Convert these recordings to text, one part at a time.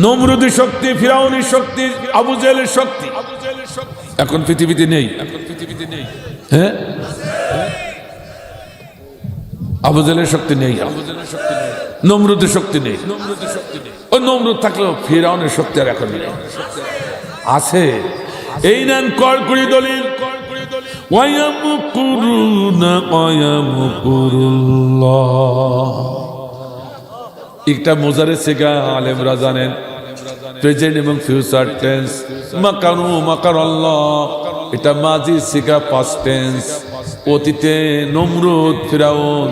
নমরুদের শক্তি, ফিরাউনের শক্তি, আবু জেহেলের শক্তি এখন পৃথিবীতে নেই। হ্যাঁ, আবু জেহেলের শক্তি নেই, নমরুদের শক্তি নেই। ওই নমরুদ থাকলেও ফিরাউনের শক্তি আর এখন নেই। আছে এই নেন কড়কড়ি দলিল, ওয়ায়ামকুরুনা ওয়ায়ামকুরুল্লাহ। একটা মোজারের সিগা আলেমরা জানেন, প্রেজেন্ট এবং ফিউচার টেন্স। মাকারু মাকারাল্লাহ এটা মাজি সিগা পাস্ট টেন্স। অতীতে নমরুদ, ফিরাউন,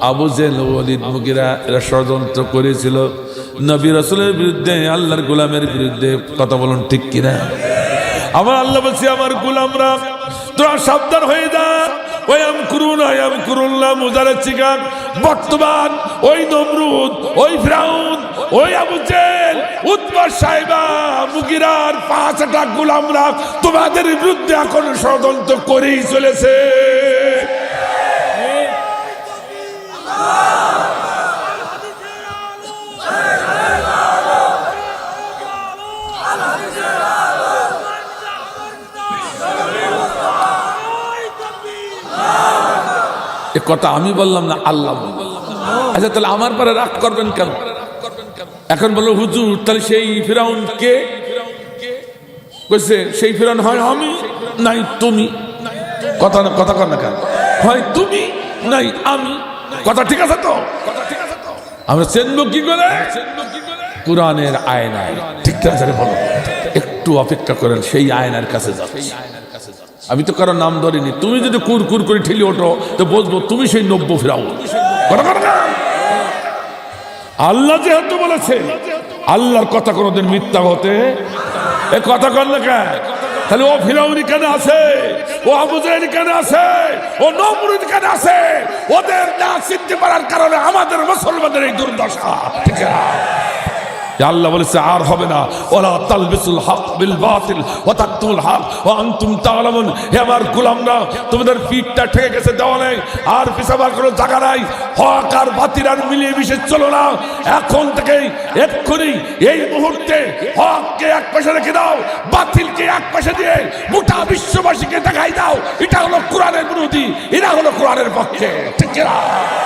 আবু জেহেল, ওয়ালিদ, মুগিরা এরা ষড়যন্ত্র করেছিল নবী রাসূলের বিরুদ্ধে, আল্লাহর গোলামের বিরুদ্ধে। কথা বলুন ঠিক কিনা? আমার আল্লাহ বলছে আমার গোলামরা তোরা সাবধান হয়ে যা। বর্তমান ওই নমরুদ, ওই ফিরাউন, ওই আবু জেহেল, উতবা, সাইবা, মুগিরার 5টা গোলামরা তোমাদের বিরুদ্ধে এখন ষড়যন্ত্র করেই চলেছে। এ কথা আমি বললাম না, আল্লাহ বললেন। আচ্ছা তাহলে আমার পরে রাগ করবেন কেন? এখন বলো হুজুর তাহলে সেই ফিরাউন কে? কইছে সেই ফিরাউন হয় আমি নাই তুমি। কথা কর না কেন? হয় তুমি নাই আমি। কথা ঠিক আছে তো? আমরা চেনবো কি করে? কুরআনের আয়নায়। ঠিক আছে বলো, একটু অপেক্ষা করেন, সেই আয়নার কাছে যাচ্ছি। আমি তো কারো নাম ধরিনি। তুমি যদি কুরকুর করে ঠেলে ওঠো তো বুঝবো তুমি সেই নব্য ফিরাউন। আল্লাহ যেহেতু বলেছে, আল্লাহর কথা কোনোদিন মিথ্যা হতে এ কথা কর না কেন? তাহলে ও ফিরাউন কেন আছে? ও আবু জেহেল কেন আছে? ও নমরুদ কেন আছে? ওদের না চিনতে পারার কারণে আমাদের মুসলমানদের এই দুর্দশা। ঠিক আছে, আল্লাহ বলেছে আর হবে না। ওয়ালা তালবিসুল হক বিল বাতিল ওয়া তাকতুল হক ওয়া আনতুম তাআলামুন। হে আমার গোলামরা, তোমাদের পিঠটা ঠেকে গেছে দেওয়ালে, আর পিছাবার কোনো জায়গা নাই। হক আর বাতিল আর মিলিয়ে মিশে চলো না। এখন থেকে এক্ষুনি এই মুহূর্তে হককে এক পাশে রেখে দাও, বাতিলকে এক পাশে দিয়ে গোটা বিশ্ববাসীকে দেখাই দাও এটা হলো কোরআনের বিরোধী, এরা হলো কোরআনের পক্ষে। ঠিক আছে?